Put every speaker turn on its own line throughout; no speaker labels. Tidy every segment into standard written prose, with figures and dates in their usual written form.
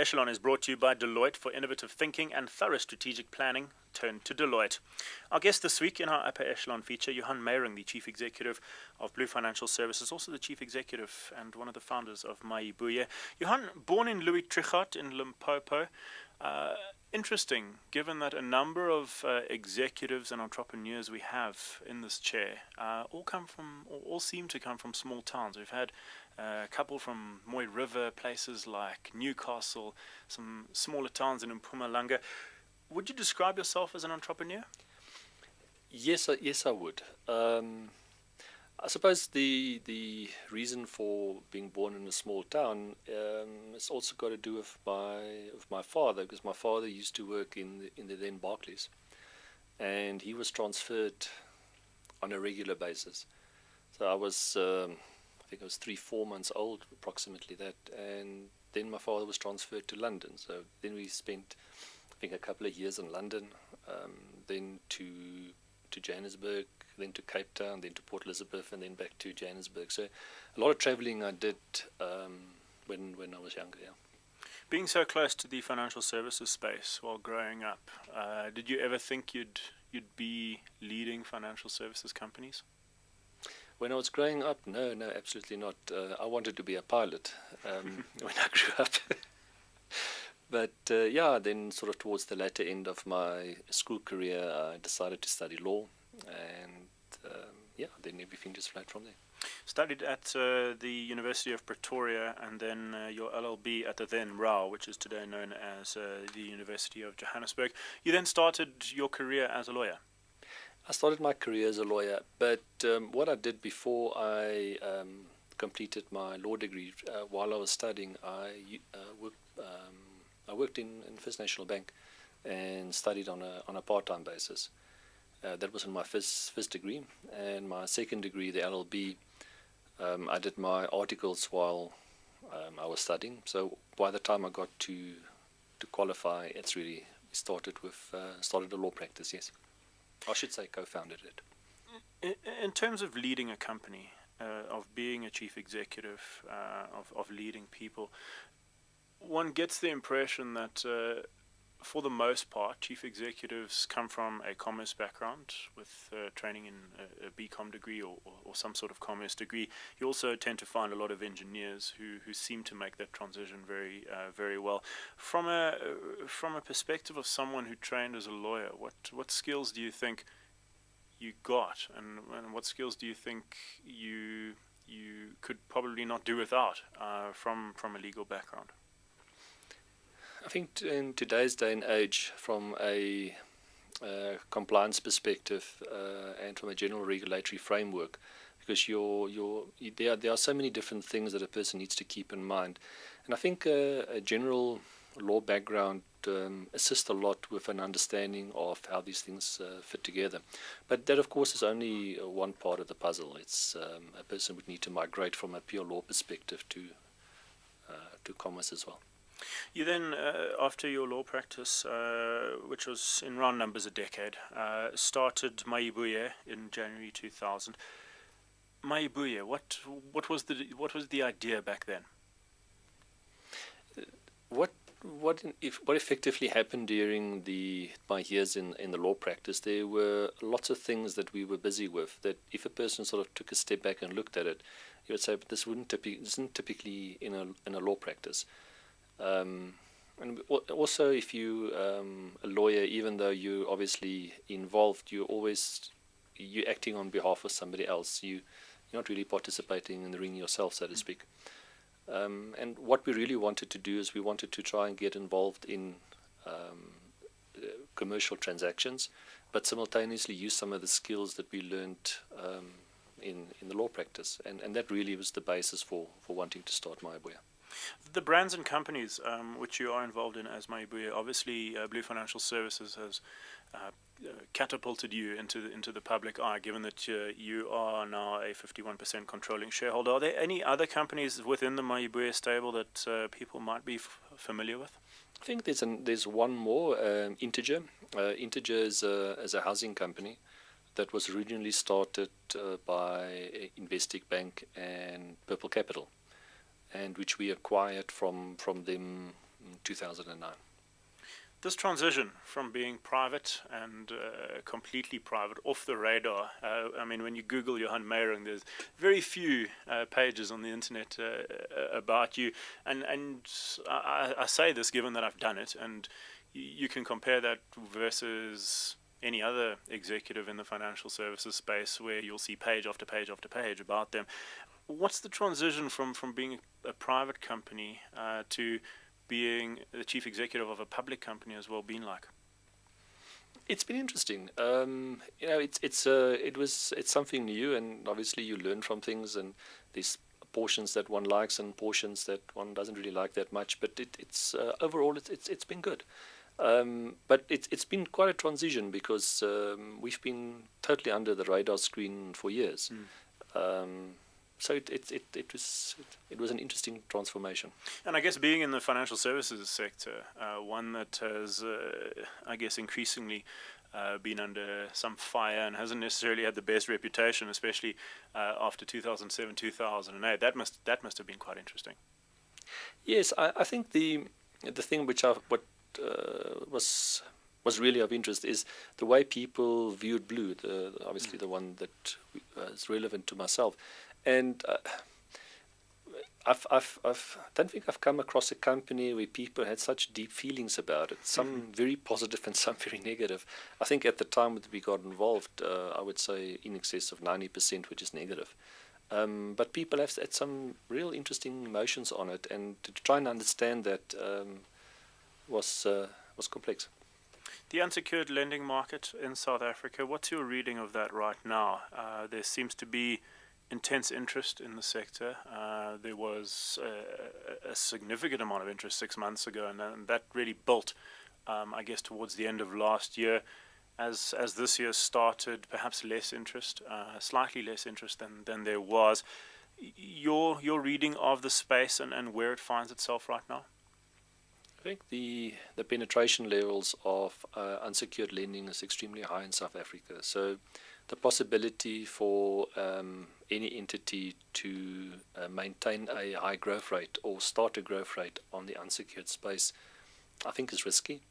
Echelon is brought to you by Deloitte. For innovative thinking and thorough strategic planning, turn to Deloitte. Our guest this week in our Upper Echelon feature, Johan Meiring, the Chief Executive of Blue Financial Services, also the Chief Executive and one of the founders of Maibuye. Johan, born in Louis Trichardt in Limpopo. Interesting, given that a number of executives and entrepreneurs we have in this chair all seem to come from small towns. We've had a couple from Moy River, places like Newcastle, some smaller towns in Mpumalanga. Would you describe yourself as an entrepreneur?
Yes, I would. I suppose the reason for being born in a small town has also got to do with my father, because my father used to work in the then Barclays, and he was transferred on a regular basis. So I was, I think I was 3-4 months old, approximately that, and then my father was transferred to London. So then we spent, I think, a couple of years in London, then to Johannesburg, then to Cape Town, then to Port Elizabeth, and then back to Johannesburg. So a lot of traveling I did when I was younger. Yeah.
Being so close to the financial services space while growing up, did you ever think you'd be leading financial services companies?
When I was growing up, no, absolutely not. I wanted to be a pilot when I grew up. But then sort of towards the latter end of my school career, I decided to study law, and then everything just flowed from there.
Studied at the University of Pretoria, and then your LLB at the then RAU, which is today known as the University of Johannesburg. You then started your career as a lawyer.
I started my career as a lawyer, but what I did before I completed my law degree, while I was studying, I worked in First National Bank and studied on a part-time basis. That was in my first degree, and my second degree, the LLB, I did my articles while I was studying. So by the time I got to qualify, it's really started a law practice. Yes, I should say co-founded it.
In terms of leading a company, of being a chief executive, of leading people, one gets the impression that for the most part, chief executives come from a commerce background with training in a BCom degree or some sort of commerce degree. You also tend to find a lot of engineers who seem to make that transition very well. From a perspective of someone who trained as a lawyer, what skills do you think you got, and what skills do you think you could probably not do without from a legal background?
I think in today's day and age, from a compliance perspective and from a general regulatory framework, because there are so many different things that a person needs to keep in mind, and I think a general law background assists a lot with an understanding of how these things fit together. But that, of course, is only one part of the puzzle. It's a person would need to migrate from a pure law perspective to commerce as well.
You then, after your law practice, which was in round numbers a decade, started Maibuye in January 2000. Maibuye, what was the idea back then?
What effectively happened during my years in the law practice? There were lots of things that we were busy with, that if a person sort of took a step back and looked at it, you would say, but this isn't typically in a law practice. And also, if you a lawyer, even though you're obviously involved, you're acting on behalf of somebody else. You're not really participating in the ring yourself, so to speak. And what we really wanted to do is we wanted to try and get involved in commercial transactions, but simultaneously use some of the skills that we learned in the law practice, and that really was the basis for wanting to start Maibuye.
The brands and companies which you are involved in as Maibuye, obviously Blue Financial Services has catapulted you into the public eye, given that you are now a 51% controlling shareholder. Are there any other companies within the Maibuye stable that people might be familiar with?
I think there's one more, Integer. Integer is a housing company that was originally started by Investec Bank and Purple Capital, and which we acquired from them in 2009.
This transition from being private and completely private, off the radar. I mean, when you Google Johan Meiring, there's very few pages on the internet about you. And I say this given that I've done it, and you can compare that versus any other executive in the financial services space where you'll see page after page after page about them. What's the transition from being a private company to being the chief executive of a public company as well been like?
It's been interesting. It's something new, and obviously you learn from things, and there's portions that one likes and portions that one doesn't really like that much. But overall it's been good. But it's been quite a transition because we've been totally under the radar screen for years. So it was an interesting transformation.
And I guess being in the financial services sector, one that has, I guess, increasingly been under some fire and hasn't necessarily had the best reputation, especially after 2007, 2008. That must have been quite interesting.
Yes, I think the thing was really of interest is the way people viewed Blue, obviously the one that is relevant to myself. And I don't think I've come across a company where people had such deep feelings about it, some very positive and some very negative. I think at the time that we got involved, I would say in excess of 90%, which is negative. But people have had some real interesting emotions on it, and to try and understand that was complex.
The unsecured lending market in South Africa, what's your reading of that right now? There seems to be intense interest in the sector. There was a significant amount of interest 6 months ago, and that really built, I guess, towards the end of last year. As this year started, perhaps less interest, slightly less interest than there was. Your reading of the space and where it finds itself right now?
I think the penetration levels of unsecured lending is extremely high in South Africa. So the possibility for any entity to maintain a high growth rate or start a growth rate on the unsecured space, I think is risky.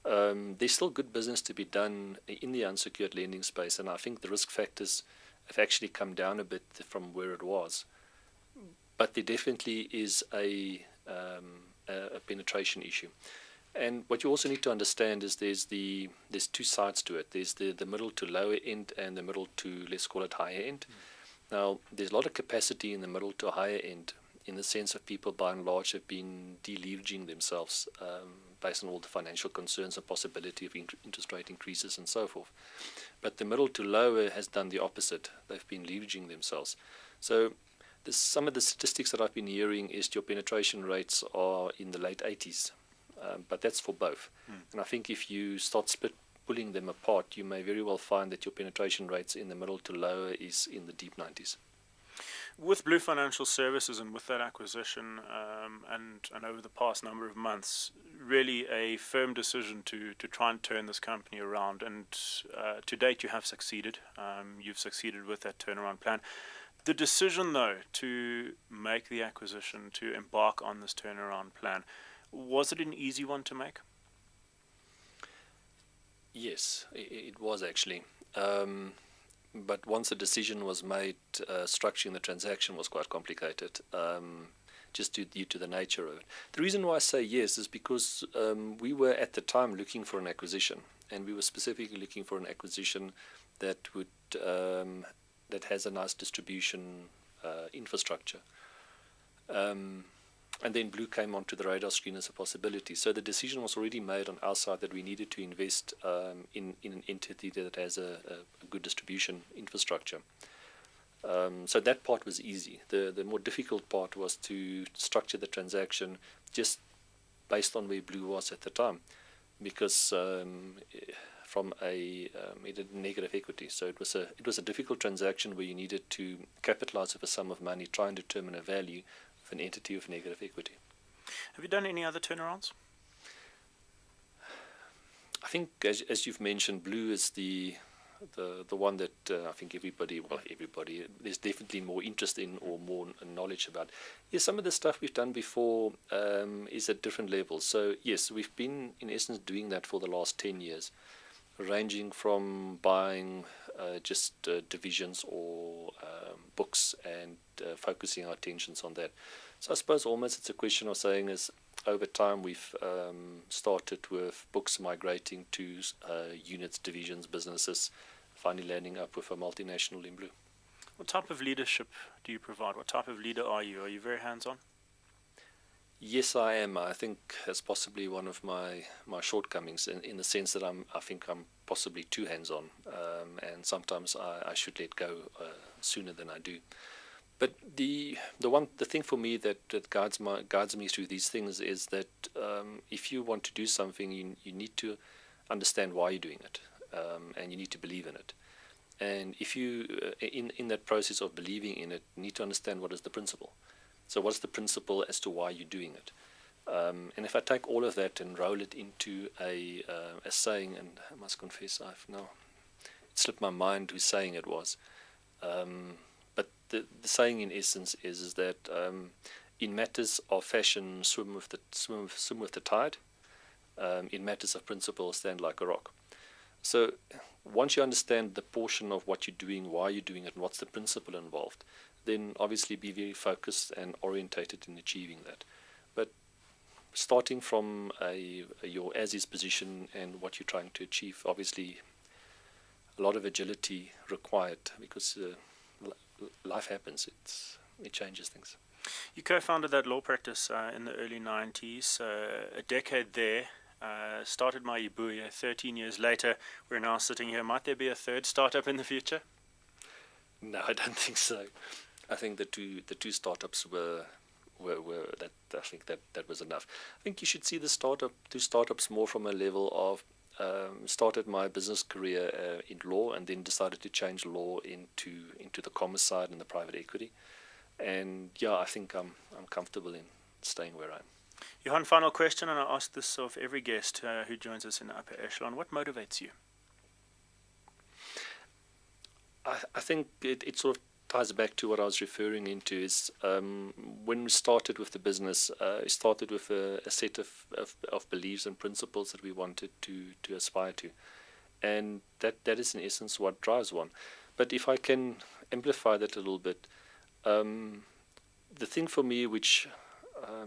There's still good business to be done in the unsecured lending space, and I think the risk factors have actually come down a bit from where it was. But there definitely is a penetration issue. And what you also need to understand is there's two sides to it. There's the middle to lower end and the middle to, let's call it, higher end. Now, there's a lot of capacity in the middle to higher end in the sense of people by and large have been deleveraging themselves based on all the financial concerns and possibility of interest rate increases and so forth. But the middle to lower has done the opposite. They've been leveraging themselves. So some of the statistics that I've been hearing is your penetration rates are in the late 80s. But that's for both. And I think if you start pulling them apart, you may very well find that your penetration rates in the middle to lower is in the deep 90s.
With Blue Financial Services and with that acquisition and over the past number of months, really a firm decision to try and turn this company around. And to date, you have succeeded. You've succeeded with that turnaround plan. The decision, though, to make the acquisition, to embark on this turnaround plan, was it an easy one to make?
Yes, it was actually. But once the decision was made, structuring the transaction was quite complicated, just due to the nature of it. The reason why I say yes is because we were at the time looking for an acquisition, and we were specifically looking for an acquisition that would that has a nice distribution infrastructure. And then Blue came onto the radar screen as a possibility. So the decision was already made on our side that we needed to invest in an entity that has a good distribution infrastructure. So that part was easy. The more difficult part was to structure the transaction just based on where Blue was at the time, because from it had negative equity. So it was a difficult transaction where you needed to capitalize with a sum of money, try and determine a value of an entity with negative equity.
Have you done any other turnarounds?
I think, as you've mentioned, Blue is the the one that I think everybody, there's definitely more interest in or more knowledge about. Yes, some of the stuff we've done before is at different levels. So yes, we've been in essence doing that for the last 10 years, ranging from buying just divisions or books and focusing our attentions on that. So I suppose almost it's a question of saying is over time we've started with books migrating to units, divisions, businesses, finally landing up with a multinational in blue.
What type of leadership do you provide? What type of leader are you? Are you very hands-on?
Yes, I am. I think that's possibly one of my shortcomings in the sense that I think I'm possibly too hands-on, and sometimes I should let go sooner than I do. But the thing for me that guides me through these things is that if you want to do something, you need to understand why you're doing it, and you need to believe in it. And if you in that process of believing in it, you need to understand what is the principle. So what's the principle as to why you're doing it? And if I take all of that and roll it into a saying, and I must confess I've now it slipped my mind whose saying it was. But the saying in essence is that in matters of fashion, swim with the tide. In matters of principle, stand like a rock. So once you understand the portion of what you're doing, why you're doing it, and what's the principle involved, then obviously be very focused and orientated in achieving that. But starting from your as-is position and what you're trying to achieve, obviously a lot of agility required because life happens. It changes things.
You co-founded that law practice in the early 90s, a decade there. Started my Ibuya 13 years later. We're now sitting here. Might there be a third startup in the future?
No, I don't think so. I think the two startups were that. I think that was enough. I think you should see the two startups more from a level of started my business career in law and then decided to change law into the commerce side and the private equity. And yeah, I think I'm comfortable in staying where I am.
Johan, final question, and I ask this of every guest who joins us in the upper echelon. What motivates you?
I think it sort of ties back to what I was referring into is when we started with the business, we started with a set of beliefs and principles that we wanted to aspire to. And that is in essence what drives one. But if I can amplify that a little bit, the thing for me which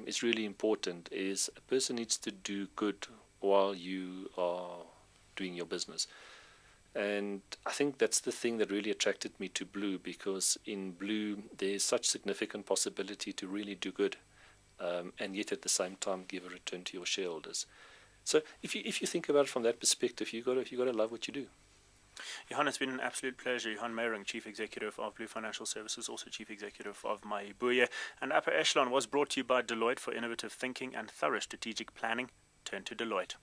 is really important is a person needs to do good while you are doing your business. And I think that's the thing that really attracted me to Blue, because in Blue there's such significant possibility to really do good, and yet at the same time give a return to your shareholders. So if you think about it from that perspective, you got to love what you do.
Johan, it's been an absolute pleasure. Johan Meiring, Chief Executive of Blue Financial Services, also Chief Executive of Maibuye. And Upper Echelon was brought to you by Deloitte for innovative thinking and thorough strategic planning. Turn to Deloitte.